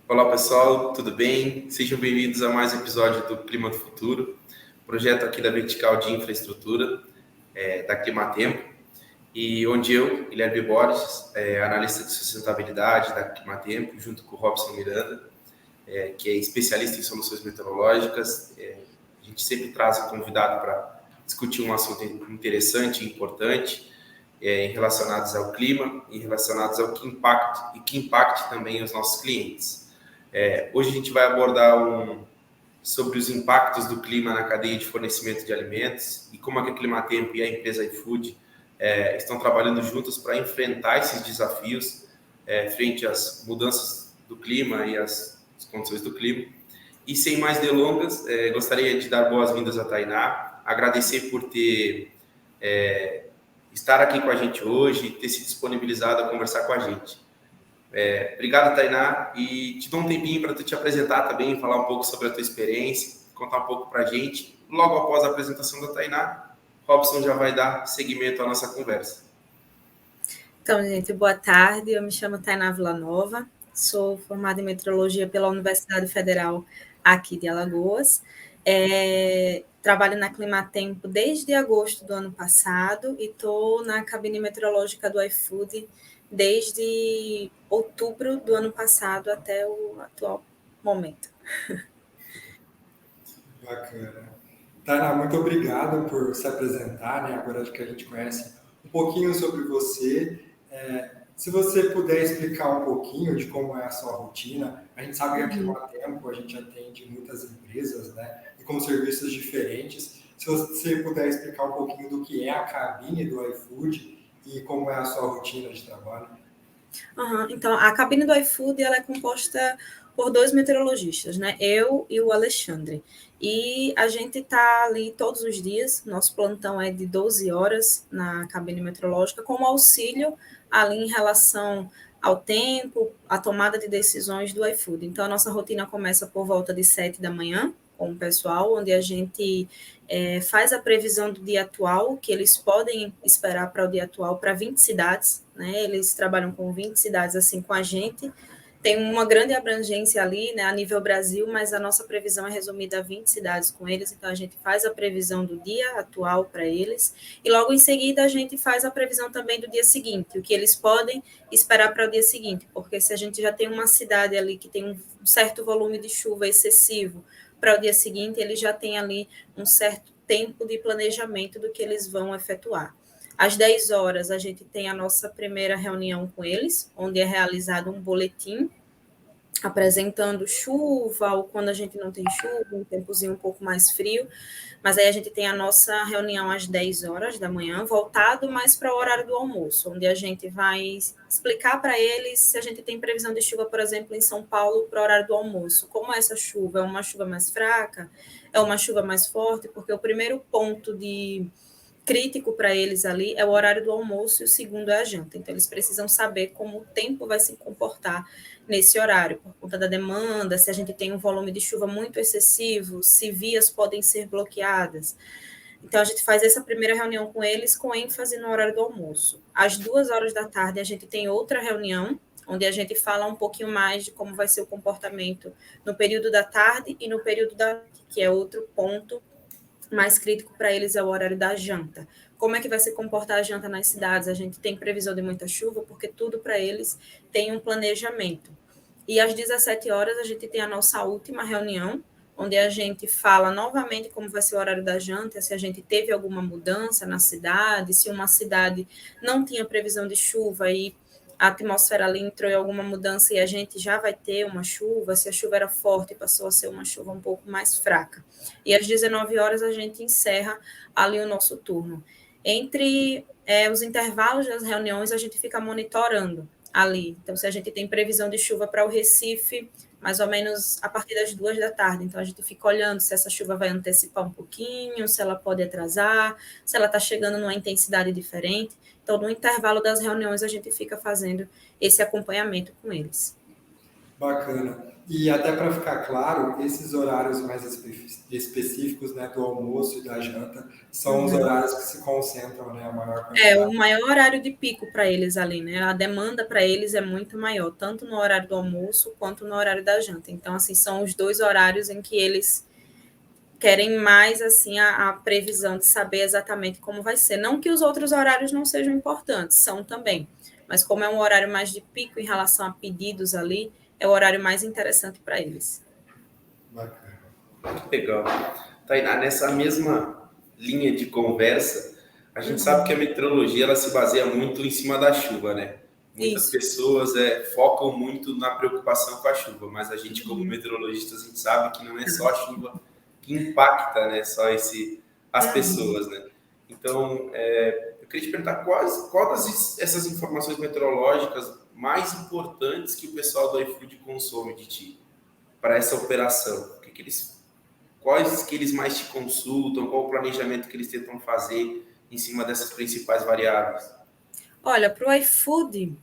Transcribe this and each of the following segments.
Olá pessoal, tudo bem? Sejam bem-vindos a mais um episódio do Clima do Futuro, projeto aqui da Vertical de Infraestrutura da Climatempo, e onde eu, Guilherme Borges, analista de sustentabilidade da Climatempo, junto com o Robson Miranda, que é especialista em soluções meteorológicas. A gente sempre traz um convidado para discutir um assunto interessante e importante, relacionados ao clima e relacionados ao que impacte também os nossos clientes. Hoje a gente vai abordar sobre os impactos do clima na cadeia de fornecimento de alimentos e como a Climatempo e a empresa iFood estão trabalhando juntos para enfrentar esses desafios frente às mudanças do clima e às condições do clima. E sem mais delongas, gostaria de dar boas-vindas a Tainá, agradecer por estar aqui com a gente hoje, ter se disponibilizado a conversar com a gente. Obrigado, Tainá, e te dou um tempinho para tu te apresentar também, falar um pouco sobre a tua experiência, contar um pouco para a gente. Logo após a apresentação da Tainá, Robson já vai dar seguimento à nossa conversa. Então, gente, boa tarde. Eu me chamo Tainá Villanova, sou formada em meteorologia pela Universidade Federal aqui de Alagoas. Trabalho na Climatempo desde agosto do ano passado e estou na cabine meteorológica do iFood desde outubro do ano passado até o atual momento. Bacana. Tainá, muito obrigado por se apresentar, né? Agora que a gente conhece um pouquinho sobre você. Se você puder explicar um pouquinho de como é a sua rotina, a gente sabe que aqui no Climatempo a gente atende muitas empresas, né? E com serviços diferentes. Se você puder explicar um pouquinho do que é a cabine do iFood e como é a sua rotina de trabalho. Então, a cabine do iFood ela é composta por 2 meteorologistas, né? Eu e o Alexandre. E a gente está ali todos os dias, nosso plantão é de 12 horas na cabine meteorológica, como auxílio ali em relação ao tempo, a tomada de decisões do iFood. Então, a nossa rotina começa por volta de 7 da manhã, com o pessoal, onde a gente faz a previsão do dia atual, que eles podem esperar para o dia atual, para 20 cidades, né? Eles trabalham com 20 cidades assim com a gente, tem uma grande abrangência ali, né, a nível Brasil, mas a nossa previsão é resumida a 20 cidades com eles, então a gente faz a previsão do dia atual para eles, e logo em seguida a gente faz a previsão também do dia seguinte, o que eles podem esperar para o dia seguinte, porque se a gente já tem uma cidade ali que tem um certo volume de chuva excessivo, para o dia seguinte eles já têm ali um certo tempo de planejamento do que eles vão efetuar. Às 10 horas, a gente tem a nossa primeira reunião com eles, onde é realizado um boletim apresentando chuva, ou quando a gente não tem chuva, um tempozinho um pouco mais frio, mas aí a gente tem a nossa reunião às 10 horas da manhã, voltado mais para o horário do almoço, onde a gente vai explicar para eles se a gente tem previsão de chuva, por exemplo, em São Paulo, para o horário do almoço. Como é essa chuva? É uma chuva mais fraca? É uma chuva mais forte? Porque o primeiro ponto crítico para eles ali é o horário do almoço e o segundo é a janta. Então, eles precisam saber como o tempo vai se comportar nesse horário, por conta da demanda, se a gente tem um volume de chuva muito excessivo, se vias podem ser bloqueadas. Então, a gente faz essa primeira reunião com eles com ênfase no horário do almoço. Às 2 horas da tarde, a gente tem outra reunião, onde a gente fala um pouquinho mais de como vai ser o comportamento no período da tarde e no período da noite, que é outro ponto mais crítico para eles é o horário da janta. Como é que vai se comportar a janta nas cidades? A gente tem previsão de muita chuva, porque tudo para eles tem um planejamento. E às 17 horas a gente tem a nossa última reunião, onde a gente fala novamente como vai ser o horário da janta, se a gente teve alguma mudança na cidade, se uma cidade não tinha previsão de chuva e a atmosfera ali entrou em alguma mudança e a gente já vai ter uma chuva, se a chuva era forte e passou a ser uma chuva um pouco mais fraca. E às 19 horas a gente encerra ali o nosso turno. Entre os intervalos das reuniões, a gente fica monitorando ali. Então, se a gente tem previsão de chuva para o Recife, mais ou menos a partir das 2 da tarde. Então, a gente fica olhando se essa chuva vai antecipar um pouquinho, se ela pode atrasar, se ela está chegando numa intensidade diferente. Então, no intervalo das reuniões, a gente fica fazendo esse acompanhamento com eles. Bacana. E até para ficar claro, esses horários mais específicos, né, do almoço e da janta, são os Uhum. horários que se concentram, né, a maior É quantidade. o maior horário de pico para eles ali, né? A demanda para eles é muito maior, tanto no horário do almoço quanto no horário da janta. Então, assim, são os dois horários em que eles querem mais assim a previsão de saber exatamente como vai ser. Não que os outros horários não sejam importantes, são também. Mas como é um horário mais de pico em relação a pedidos ali, é o horário mais interessante para eles. Bacana. Legal. Tainá, nessa mesma linha de conversa, a gente sabe que a meteorologia ela se baseia muito em cima da chuva, né? Muitas Isso. pessoas focam muito na preocupação com a chuva, mas a gente, como meteorologistas, a gente sabe que não é só a chuva que impacta, né? Só as pessoas, né? Então, eu queria te perguntar quais essas informações meteorológicas mais importantes que o pessoal do iFood consome de ti para essa operação? Quais que eles mais te consultam? Qual o planejamento que eles tentam fazer em cima dessas principais variáveis? Olha, para o iFood,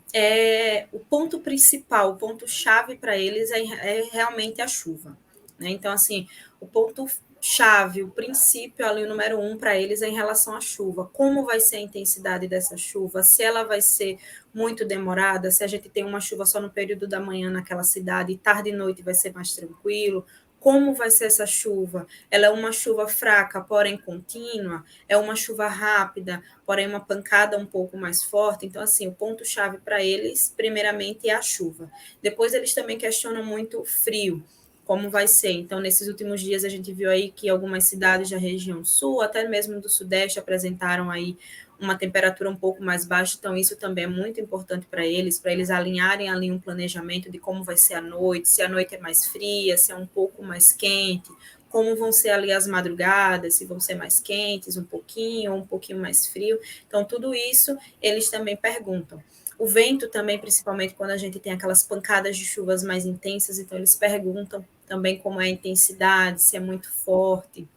o ponto principal, o ponto-chave para eles é realmente a chuva. Né? Então, assim, o ponto-chave, o princípio ali, o número 1 para eles é em relação à chuva. Como vai ser a intensidade dessa chuva? Se ela vai ser muito demorada, se a gente tem uma chuva só no período da manhã naquela cidade, e tarde e noite vai ser mais tranquilo. Como vai ser essa chuva? Ela é uma chuva fraca, porém contínua? É uma chuva rápida, porém uma pancada um pouco mais forte? Então, assim, o ponto-chave para eles, primeiramente, é a chuva. Depois, eles também questionam muito o frio, como vai ser. Então, nesses últimos dias, a gente viu aí que algumas cidades da região sul, até mesmo do sudeste, apresentaram aí uma temperatura um pouco mais baixa, então isso também é muito importante para eles alinharem ali um planejamento de como vai ser a noite, se a noite é mais fria, se é um pouco mais quente, como vão ser ali as madrugadas, se vão ser mais quentes um pouquinho, ou um pouquinho mais frio. Então, tudo isso eles também perguntam. O vento também, principalmente quando a gente tem aquelas pancadas de chuvas mais intensas, então eles perguntam também como é a intensidade, se é muito forte,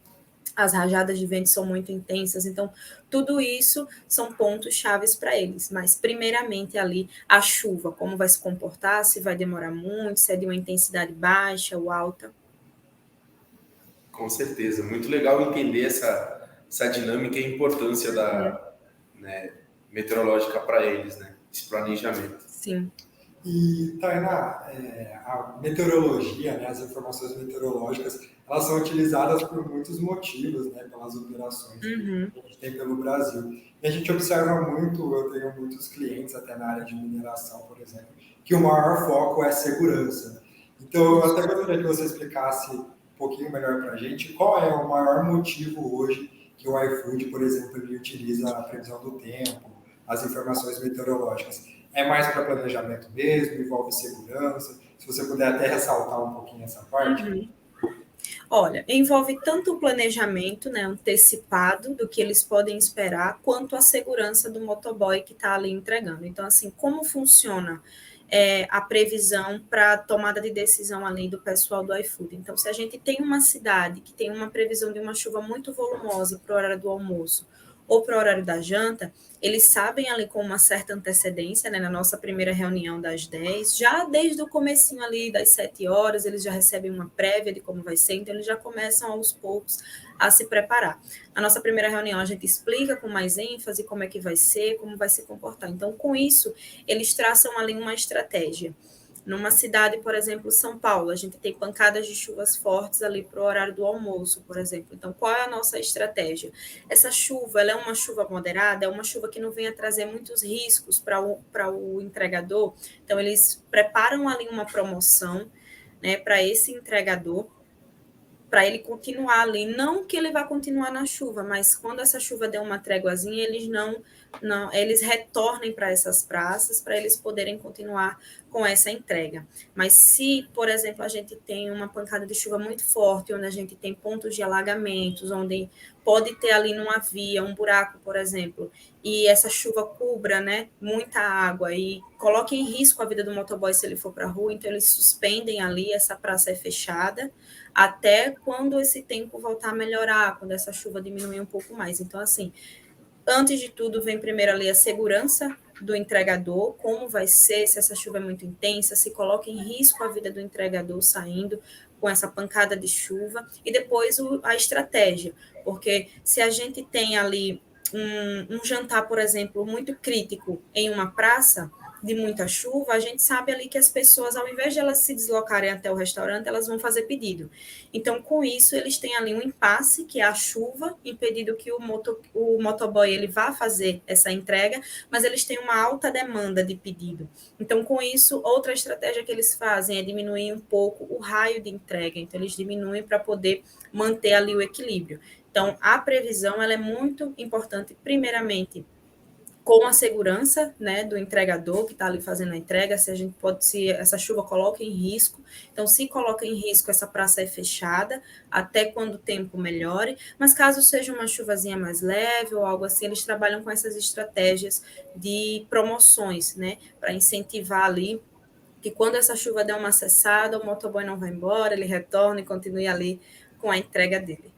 as rajadas de vento são muito intensas, então tudo isso são pontos chaves para eles, mas primeiramente ali a chuva, como vai se comportar, se vai demorar muito, se é de uma intensidade baixa ou alta. Com certeza, muito legal entender essa dinâmica e a importância né, meteorológica para eles, né? Esse planejamento. Sim. E, Tainá, a meteorologia, né, as informações meteorológicas, elas são utilizadas por muitos motivos, né, pelas operações que a gente tem pelo Brasil. E a gente observa muito, eu tenho muitos clientes, até na área de mineração, por exemplo, que o maior foco é segurança. Então, eu até gostaria que você explicasse um pouquinho melhor para a gente qual é o maior motivo hoje que o iFood, por exemplo, ele utiliza a previsão do tempo, as informações meteorológicas. É mais para planejamento mesmo, envolve segurança. Se você puder até ressaltar um pouquinho essa parte. Olha, envolve tanto o planejamento, né, antecipado do que eles podem esperar, quanto a segurança do motoboy que está ali entregando. Então, assim, como funciona a previsão para tomada de decisão ali do pessoal do iFood? Então, se a gente tem uma cidade que tem uma previsão de uma chuva muito volumosa para o horário do almoço ou para o horário da janta, eles sabem ali com uma certa antecedência, né, na nossa primeira reunião das 10, já desde o comecinho ali das 7 horas, eles já recebem uma prévia de como vai ser, então eles já começam aos poucos a se preparar. Na nossa primeira reunião, a gente explica com mais ênfase como é que vai ser, como vai se comportar. Então, com isso, eles traçam ali uma estratégia. Numa cidade, por exemplo, São Paulo, a gente tem pancadas de chuvas fortes ali para o horário do almoço, por exemplo. Então, qual é a nossa estratégia? Essa chuva, ela é uma chuva moderada, é uma chuva que não venha trazer muitos riscos para o entregador. Então, eles preparam ali uma promoção, né, para esse entregador, para ele continuar ali, não que ele vá continuar na chuva, mas quando essa chuva der uma tréguazinha, eles retornem para essas praças para eles poderem continuar com essa entrega. Mas se, por exemplo, a gente tem uma pancada de chuva muito forte, onde a gente tem pontos de alagamentos, onde pode ter ali numa via um buraco, por exemplo, e essa chuva cubra, né, muita água e coloque em risco a vida do motoboy se ele for para a rua, então eles suspendem ali, essa praça é fechada, até quando esse tempo voltar a melhorar, quando essa chuva diminuir um pouco mais. Então, assim, antes de tudo, vem primeiro ali a segurança do entregador, como vai ser, se essa chuva é muito intensa, se coloca em risco a vida do entregador saindo com essa pancada de chuva, e depois a estratégia, porque se a gente tem ali um jantar, por exemplo, muito crítico em uma praça de muita chuva, a gente sabe ali que as pessoas, ao invés de elas se deslocarem até o restaurante, elas vão fazer pedido. Então, com isso, eles têm ali um impasse, que é a chuva, impedindo que o motoboy ele vá fazer essa entrega, mas eles têm uma alta demanda de pedido. Então, com isso, outra estratégia que eles fazem é diminuir um pouco o raio de entrega. Então, eles diminuem para poder manter ali o equilíbrio. Então, a previsão ela é muito importante, primeiramente, com a segurança, né, do entregador que está ali fazendo a entrega, se essa chuva coloca em risco. Então, se coloca em risco, essa praça é fechada até quando o tempo melhore, mas caso seja uma chuvazinha mais leve ou algo assim, eles trabalham com essas estratégias de promoções, né, para incentivar ali que quando essa chuva der uma cessada, o motoboy não vai embora, ele retorna e continue ali com a entrega dele.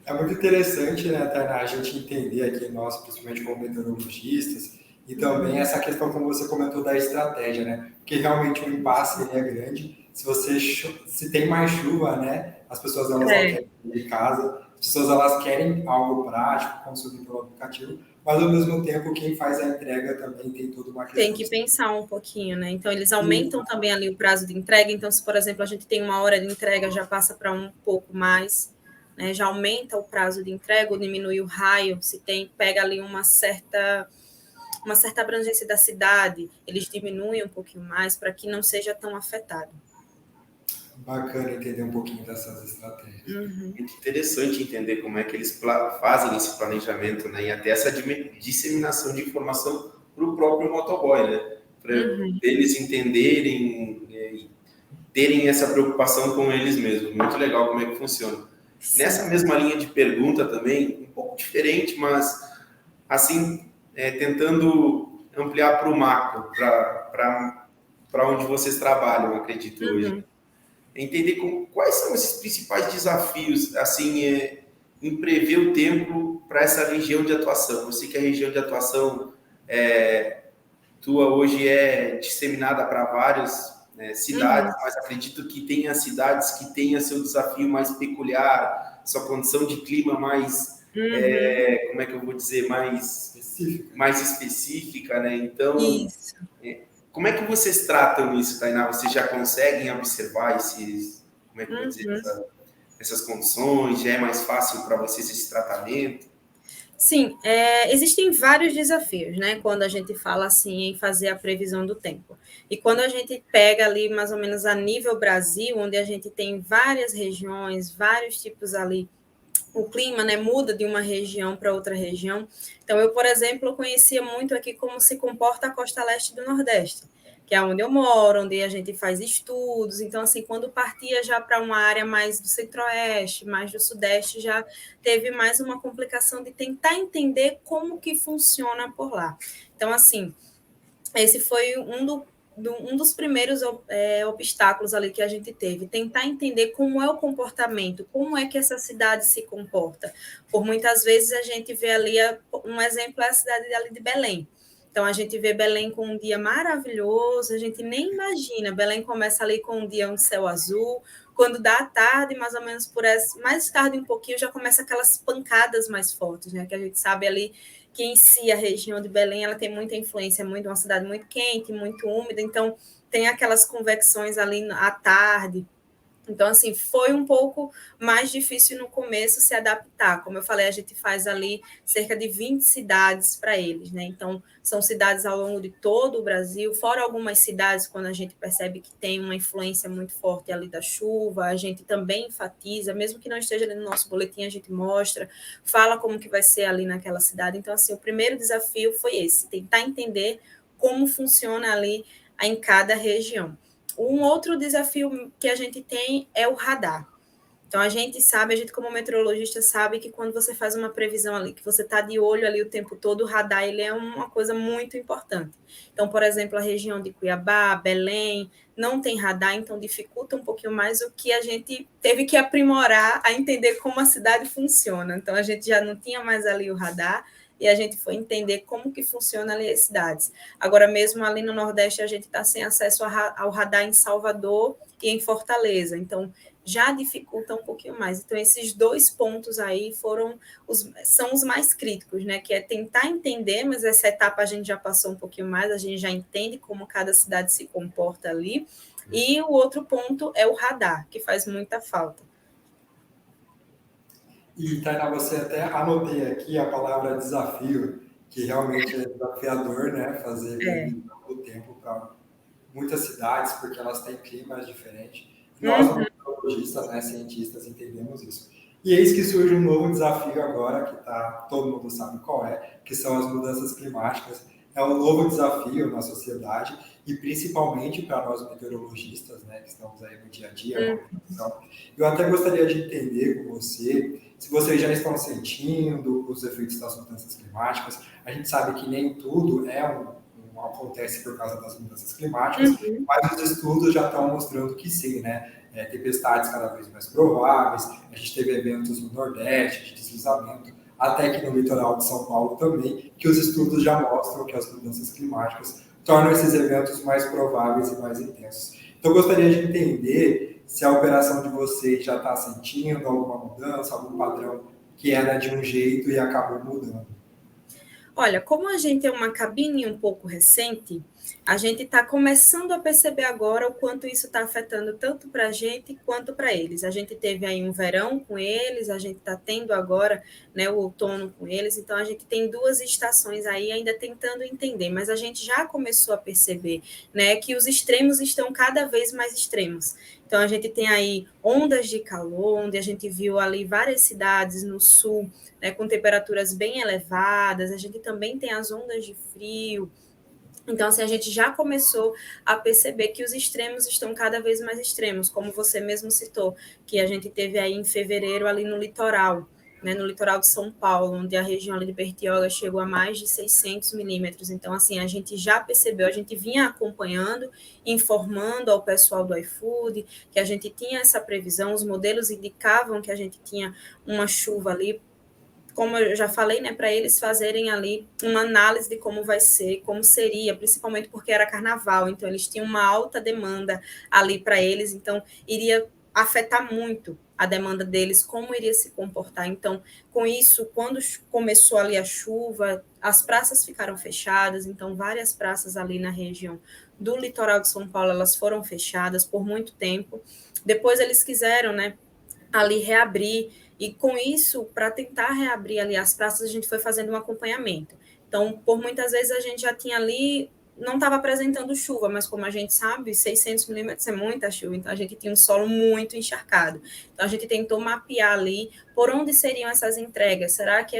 É muito interessante, né, Tainá, a gente entender aqui, nós, principalmente como meteorologistas, e também essa questão, como você comentou, da estratégia, né? Porque realmente o impasse ele é grande. Se tem mais chuva, né, as pessoas elas não querem ir de casa, as pessoas elas querem algo prático, consumir pelo aplicativo, mas ao mesmo tempo quem faz a entrega também tem toda uma questão. Tem que pensar um pouquinho, né? Então, eles aumentam também ali o prazo de entrega. Então, se, por exemplo, a gente tem 1 hora de entrega, já passa para um pouco mais, né? Já aumenta o prazo de entrega, ou diminui o raio. Se pega ali uma certa abrangência da cidade, eles diminuem um pouquinho mais para que não seja tão afetado. Bacana entender um pouquinho dessas estratégias. Muito interessante entender como é que eles fazem esse planejamento, né? E até essa disseminação de informação para o próprio motoboy, né? Para eles entenderem, e terem essa preocupação com eles mesmos. Muito legal como é que funciona. Sim. Nessa mesma linha de pergunta também, um pouco diferente, mas assim, tentando ampliar para o macro, para onde vocês trabalham, acredito, hoje. Entender quais são esses principais desafios, assim, em prever o tempo para essa região de atuação. Eu sei que a região de atuação tua hoje é disseminada para várias cidades, mas acredito que tenha cidades que tenham seu desafio mais peculiar, sua condição de clima mais, como é que eu vou dizer, mais específica, né? Então, como é que vocês tratam isso, Tainá? Vocês já conseguem observar como é que eu vou dizer, essas condições? Já é mais fácil para vocês esse tratamento? Sim, existem vários desafios, né? Quando a gente fala assim em fazer a previsão do tempo. E quando a gente pega ali mais ou menos a nível Brasil, onde a gente tem várias regiões, vários tipos ali, o clima, né, muda de uma região para outra região. Então, eu, por exemplo, conhecia muito aqui como se comporta a costa leste do Nordeste, que é onde eu moro, onde a gente faz estudos. Então, assim, quando partia já para uma área mais do centro-oeste, mais do sudeste, já teve mais uma complicação de tentar entender como que funciona por lá. Então, assim, esse foi um dos primeiros obstáculos ali que a gente teve, tentar entender como é o comportamento, como é que essa cidade se comporta. Por muitas vezes a gente vê ali, um exemplo é a cidade ali de Belém. Então, a gente vê Belém com um dia maravilhoso, a gente nem imagina. Belém começa ali com um dia de céu azul, quando dá a tarde, mais ou menos mais tarde um pouquinho, já começa aquelas pancadas mais fortes, né? Que a gente sabe ali que em si a região de Belém ela tem muita influência, muito uma cidade muito quente, muito úmida, então tem aquelas convecções ali à tarde. Então, assim, foi um pouco mais difícil no começo se adaptar. Como eu falei, a gente faz ali cerca de 20 cidades para eles, né? Então, são cidades ao longo de todo o Brasil, fora algumas cidades, quando a gente percebe que tem uma influência muito forte ali da chuva, a gente também enfatiza, mesmo que não esteja ali no nosso boletim, a gente mostra, fala como que vai ser ali naquela cidade. Então, assim, o primeiro desafio foi esse, tentar entender como funciona ali em cada região. Um outro desafio que a gente tem é o radar. Então, a gente como meteorologista sabe que quando você faz uma previsão ali, que você está de olho ali o tempo todo, o radar ele é uma coisa muito importante. Então, por exemplo, a região de Cuiabá, Belém, não tem radar, então dificulta um pouquinho mais o que a gente teve que aprimorar a entender como a cidade funciona. Então, a gente já não tinha mais ali o radar, e a gente foi entender como que funciona ali as cidades. Agora mesmo ali no Nordeste a gente está sem acesso ao radar em Salvador e em Fortaleza, então já dificulta um pouquinho mais. Então, esses 2 pontos aí são os mais críticos, né? Que é tentar entender, mas essa etapa a gente já passou um pouquinho mais, a gente já entende como cada cidade se comporta ali. E o outro ponto é o radar, que faz muita falta. E, Tainá, você até anotei aqui a palavra desafio, que realmente é desafiador, né? Fazer previsão do tempo para muitas cidades, porque elas têm climas diferentes. Nós, meteorologistas, né, cientistas, entendemos isso. E eis que surge um novo desafio agora, que todo mundo sabe qual é, que são as mudanças climáticas. É um novo desafio na sociedade, e principalmente para nós meteorologistas, né, que estamos aí no dia a dia. Eu até gostaria de entender com você se vocês já estão sentindo os efeitos das mudanças climáticas. A gente sabe que nem tudo acontece por causa das mudanças climáticas, mas os estudos já estão mostrando que sim, né? Tempestades cada vez mais prováveis, a gente teve eventos no Nordeste de deslizamento, até que no litoral de São Paulo também, que os estudos já mostram que as mudanças climáticas tornam esses eventos mais prováveis e mais intensos. Então, eu gostaria de entender se a operação de vocês já está sentindo alguma mudança, algum padrão que era de um jeito e acabou mudando. Olha, como a gente é uma cabine um pouco recente, a gente está começando a perceber agora o quanto isso está afetando tanto para a gente quanto para eles. A gente teve aí um verão com eles, a gente está tendo agora, né, o outono com eles, então a gente tem 2 estações aí ainda tentando entender, mas a gente já começou a perceber, né, que os extremos estão cada vez mais extremos. Então a gente tem aí ondas de calor, onde a gente viu ali várias cidades no sul, né, com temperaturas bem elevadas, a gente também tem as ondas de frio. Então, assim, a gente já começou a perceber que os extremos estão cada vez mais extremos, como você mesmo citou, que a gente teve aí em fevereiro ali no litoral, né, no litoral de São Paulo, onde a região ali de Bertioga chegou a mais de 600 milímetros. Então, assim, a gente já percebeu, a gente vinha acompanhando, informando ao pessoal do iFood, que a gente tinha essa previsão, os modelos indicavam que a gente tinha uma chuva ali, como eu já falei, né, para eles fazerem ali uma análise de como vai ser, como seria, principalmente porque era carnaval, então eles tinham uma alta demanda ali para eles, então iria afetar muito a demanda deles, como iria se comportar. Então, com isso, quando começou ali a chuva, as praças ficaram fechadas, então várias praças ali na região do litoral de São Paulo, elas foram fechadas por muito tempo. Depois eles quiseram, né, ali reabrir, e com isso, para tentar reabrir ali as praças, a gente foi fazendo um acompanhamento. Então, por muitas vezes a gente já tinha ali, não estava apresentando chuva, mas como a gente sabe, 600 milímetros é muita chuva, então a gente tinha um solo muito encharcado. Então a gente tentou mapear ali por onde seriam essas entregas. Será que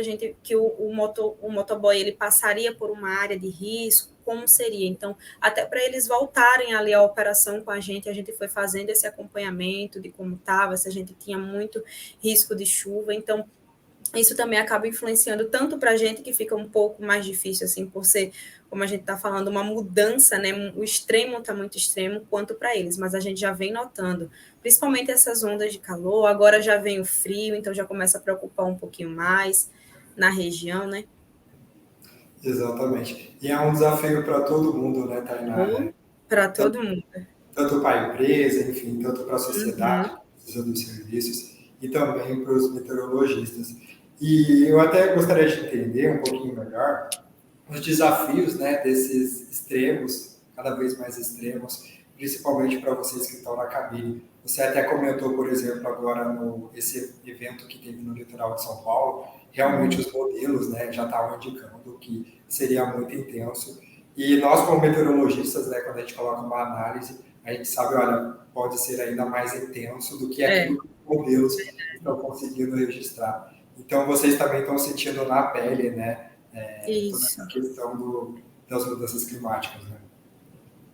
o motoboy ele passaria por uma área de risco? Como seria? Então, até para eles voltarem ali à operação com a gente foi fazendo esse acompanhamento de como estava, se a gente tinha muito risco de chuva. Então, isso também acaba influenciando tanto para a gente, que fica um pouco mais difícil, assim, por ser, como a gente está falando, uma mudança, né? O extremo está muito extremo, quanto para eles, mas a gente já vem notando, principalmente essas ondas de calor, agora já vem o frio, então já começa a preocupar um pouquinho mais na região, né? Exatamente. E é um desafio para todo mundo, né, Tainá? Para todo mundo. Tanto para a empresa, enfim, tanto para a sociedade que precisa dos serviços, e também para os meteorologistas. E eu até gostaria de entender um pouquinho melhor os desafios, né, desses extremos, cada vez mais extremos, principalmente para vocês que estão na cabine. Você até comentou, por exemplo, agora esse evento que teve no litoral de São Paulo, realmente os modelos, né, já estavam indicando que seria muito intenso. E nós, como meteorologistas, né, quando a gente coloca uma análise, a gente sabe, olha, pode ser ainda mais intenso do que aquilo que os modelos estão conseguindo registrar. Então, vocês também estão sentindo na pele, né, toda essa questão das mudanças climáticas, né?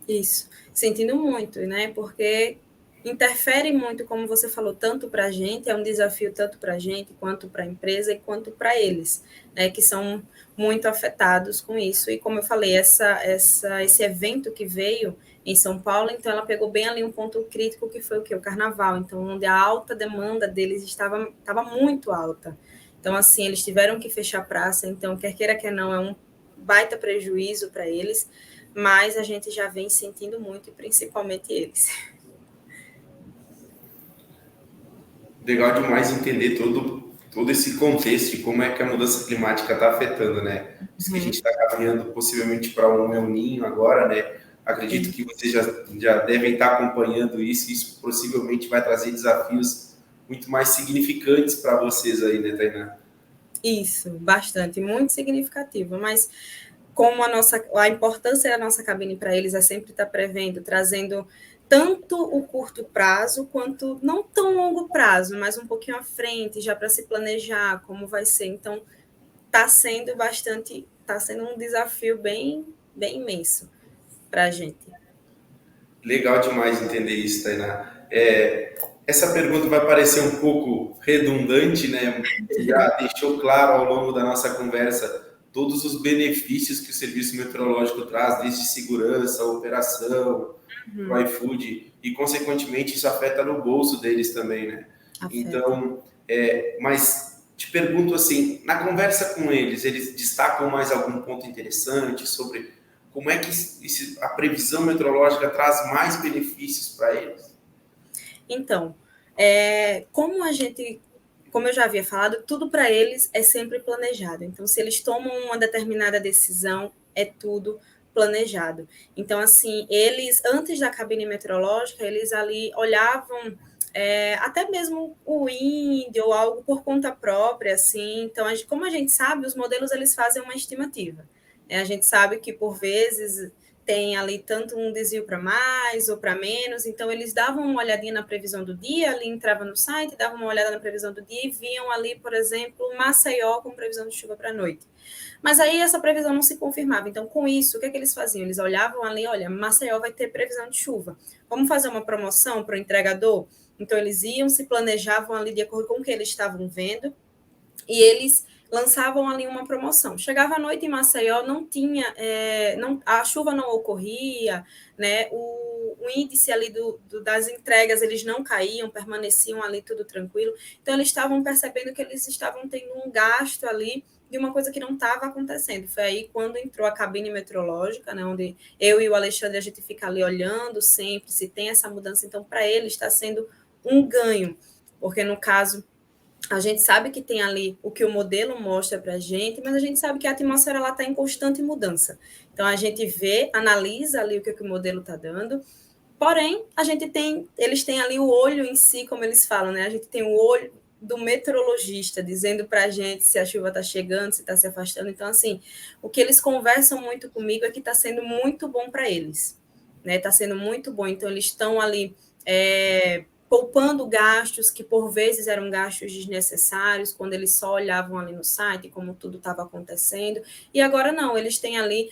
Isso, sentindo muito, né, porque interfere muito, como você falou, tanto para a gente, é um desafio tanto para a gente, quanto para a empresa e quanto para eles, né, que são muito afetados com isso. E como eu falei, esse evento que veio em São Paulo, então ela pegou bem ali um ponto crítico, que foi o quê? O carnaval, então onde a alta demanda deles estava muito alta. Então, assim, eles tiveram que fechar a praça, então, quer queira, quer não, é um baita prejuízo para eles, mas a gente já vem sentindo muito, e principalmente eles. Legal demais entender todo esse contexto e como é que a mudança climática está afetando, né? Isso que a gente está caminhando possivelmente para um El Niño agora, né? Acredito que vocês já devem estar acompanhando isso, e isso possivelmente vai trazer desafios muito mais significantes para vocês aí, né, Tainá? Isso, bastante, muito significativo, mas como a importância da nossa cabine para eles é sempre estar prevendo, trazendo tanto o curto prazo quanto não tão longo prazo, mas um pouquinho à frente, já para se planejar como vai ser. Então, está sendo um desafio bem imenso para a gente. Legal demais entender isso, Tainá. Essa pergunta vai parecer um pouco redundante, né? Você já deixou claro ao longo da nossa conversa todos os benefícios que o serviço meteorológico traz, desde segurança, operação, para o iFood, e consequentemente isso afeta no bolso deles também, né? Afeta. Então, mas te pergunto assim, na conversa com eles destacam mais algum ponto interessante sobre como é que a previsão meteorológica traz mais benefícios para eles? Então, como eu já havia falado, tudo para eles é sempre planejado. Então, se eles tomam uma determinada decisão, é tudo planejado. Então, assim, eles, antes da cabine meteorológica, eles ali olhavam até mesmo o wind ou algo por conta própria, assim. Então, como a gente sabe, os modelos eles fazem uma estimativa. A gente sabe que, por vezes, tem ali tanto um desvio para mais ou para menos, então eles davam uma olhadinha na previsão do dia, ali entravam no site, davam uma olhada na previsão do dia e viam ali, por exemplo, Maceió com previsão de chuva para a noite. Mas aí essa previsão não se confirmava. Então, com isso, o que é que eles faziam? Eles olhavam ali, olha, Maceió vai ter previsão de chuva. Vamos fazer uma promoção para o entregador? Então, eles iam, se planejavam ali de acordo com o que eles estavam vendo e eles lançavam ali uma promoção. Chegava à noite em Maceió, não tinha, a chuva não ocorria, né? O índice ali das entregas, eles não caíam, permaneciam ali tudo tranquilo. Então, eles estavam percebendo que eles estavam tendo um gasto ali de uma coisa que não estava acontecendo. Foi aí quando entrou a cabine meteorológica, né, onde eu e o Alexandre, a gente fica ali olhando sempre se tem essa mudança. Então, para eles está sendo um ganho, porque no caso a gente sabe que tem ali o que o modelo mostra para a gente, mas a gente sabe que a atmosfera está em constante mudança. Então, a gente vê, analisa ali o que o modelo está dando, porém, eles têm ali o olho em si, como eles falam, né? A gente tem o olho do meteorologista dizendo para a gente se a chuva está chegando, se está se afastando. Então, assim, o que eles conversam muito comigo é que está sendo muito bom para eles, né? Está sendo muito bom. Então, eles estão ali poupando gastos que, por vezes, eram gastos desnecessários, quando eles só olhavam ali no site como tudo estava acontecendo. E agora não, eles têm ali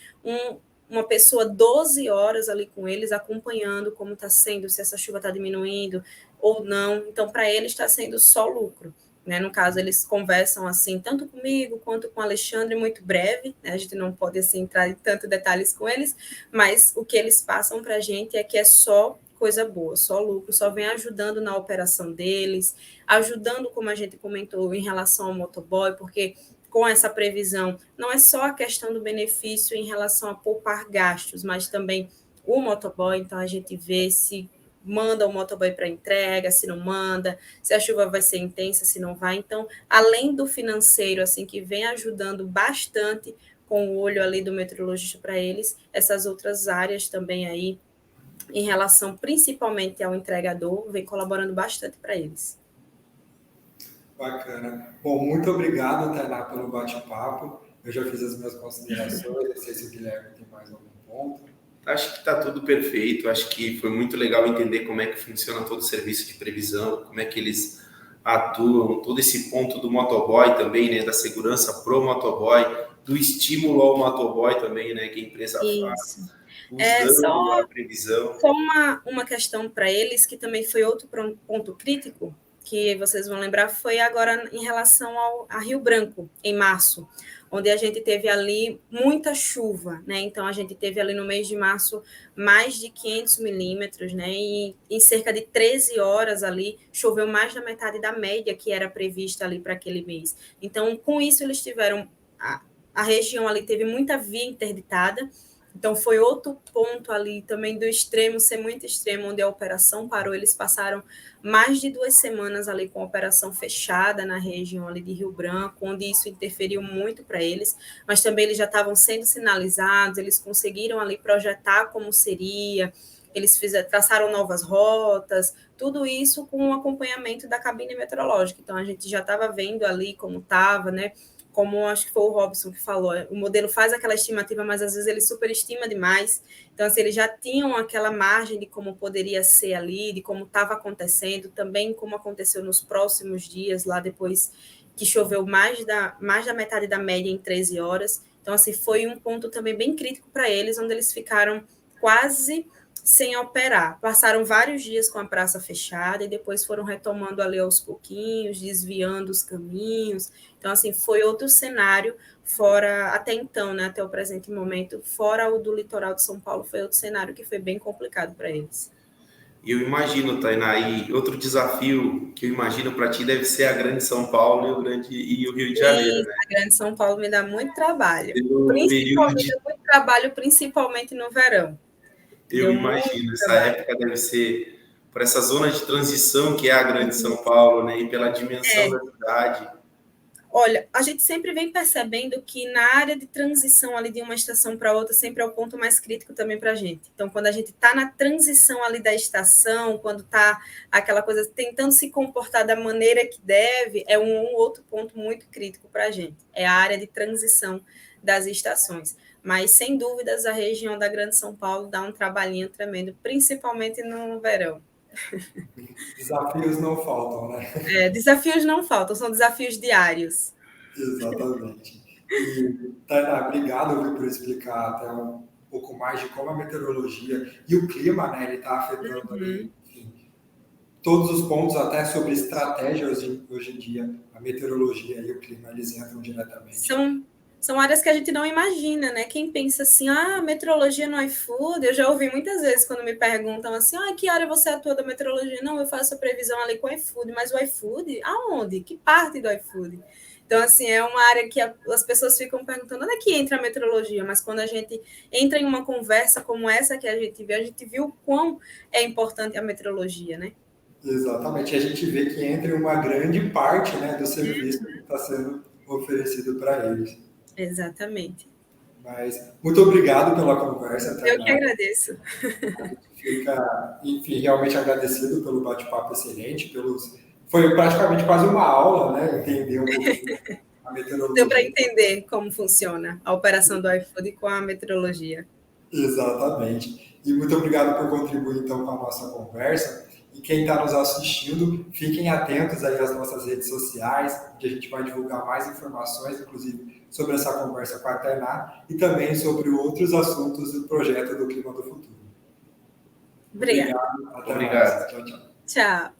uma pessoa 12 horas ali com eles, acompanhando como está sendo, se essa chuva está diminuindo ou não. Então, para eles está sendo só lucro. Né? No caso, eles conversam assim, tanto comigo quanto com o Alexandre, muito breve, né? A gente não pode assim, entrar em tantos detalhes com eles, mas o que eles passam para a gente é que é só coisa boa, só lucro, só vem ajudando na operação deles, ajudando, como a gente comentou, em relação ao motoboy, porque com essa previsão, não é só a questão do benefício em relação a poupar gastos, mas também o motoboy, então a gente vê se manda o motoboy para entrega, se não manda, se a chuva vai ser intensa, se não vai. Então, além do financeiro, assim, que vem ajudando bastante com o olho ali do meteorologista para eles, essas outras áreas também aí, em relação principalmente ao entregador, vem colaborando bastante para eles. Bacana. Bom, muito obrigado, Tainá, pelo bate-papo. Eu já fiz as minhas considerações, não sei se o Guilherme tem mais algum ponto. Acho que está tudo perfeito, acho que foi muito legal entender como é que funciona todo o serviço de previsão, como é que eles atuam, todo esse ponto do motoboy também, né, da segurança pro motoboy, do estímulo ao motoboy também, né, que a empresa faz, usando a previsão. Só uma questão para eles, que também foi outro ponto crítico, que vocês vão lembrar, foi agora em relação a Rio Branco, em março. onde a gente teve ali muita chuva, né? Então, a gente teve ali no mês de março mais de 500 milímetros, né? E em cerca de 13 horas ali, choveu mais da metade da média que era prevista ali para aquele mês. Então, com isso, eles tiveram... A região ali teve muita via interditada, então foi outro ponto ali também do extremo, ser muito extremo, onde a operação parou. Eles passaram mais de 2 semanas ali com a operação fechada na região ali de Rio Branco, onde isso interferiu muito para eles, mas também eles já estavam sendo sinalizados, eles conseguiram ali projetar como seria, eles traçaram novas rotas, tudo isso com o acompanhamento da cabine meteorológica. Então a gente já estava vendo ali como estava, né? Como acho que foi o Robson que falou, o modelo faz aquela estimativa, mas às vezes ele superestima demais. Então, assim, eles já tinham aquela margem de como poderia ser ali, de como estava acontecendo, também como aconteceu nos próximos dias, lá depois que choveu mais da metade da média em 13 horas. Então, assim, foi um ponto também bem crítico para eles, onde eles ficaram quase sem operar. Passaram vários dias com a praça fechada e depois foram retomando ali aos pouquinhos, desviando os caminhos. Então, assim, foi outro cenário, fora, até então, né, até o presente momento, fora o do litoral de São Paulo, foi outro cenário que foi bem complicado para eles. Eu imagino, Tainá, e outro desafio que eu imagino para ti deve ser a Grande São Paulo e o Rio de Janeiro, né? A Grande São Paulo me dá muito trabalho. Muito trabalho, principalmente no verão. Eu imagino, essa época deve ser por essa zona de transição que é a Grande São Paulo, né? E pela dimensão da cidade. Olha, a gente sempre vem percebendo que na área de transição ali de uma estação para outra sempre é o ponto mais crítico também para a gente. Então, quando a gente está na transição ali da estação, quando está aquela coisa tentando se comportar da maneira que deve, é um outro ponto muito crítico para a gente. É a área de transição das estações. Mas, sem dúvidas, a região da Grande São Paulo dá um trabalhinho tremendo, principalmente no verão. Desafios não faltam, né? Desafios não faltam, são desafios diários. Exatamente. E, Tainá, obrigado por explicar até um pouco mais de como a meteorologia e o clima, né, ele está afetando ali, enfim, todos os pontos, até sobre estratégias hoje em dia, a meteorologia e o clima, eles entram diretamente. São áreas que a gente não imagina, né? Quem pensa assim, meteorologia no iFood, eu já ouvi muitas vezes quando me perguntam assim, que área você atua da meteorologia? Não, eu faço a previsão ali com o iFood, mas o iFood, aonde? Que parte do iFood? Então, assim, é uma área que as pessoas ficam perguntando, onde é que entra a meteorologia? Mas quando a gente entra em uma conversa como essa que a gente viu o quão é importante a meteorologia, né? Exatamente, a gente vê que entra uma grande parte, né, do serviço que está sendo oferecido para eles. Exatamente. Mas muito obrigado pela conversa, Tainá. Eu que agradeço. A gente fica, enfim, realmente agradecido pelo bate-papo excelente, foi praticamente quase uma aula, né? Entender um pouquinho a meteorologia. Deu para entender como funciona a operação do iFood com a meteorologia. Exatamente. E muito obrigado por contribuir, então, com a nossa conversa. E quem está nos assistindo, fiquem atentos aí às nossas redes sociais, onde a gente vai divulgar mais informações, inclusive sobre essa conversa com a Tainá e também sobre outros assuntos do projeto do Clima do Futuro. Obrigada. Até mais. Tchau, tchau. Tchau.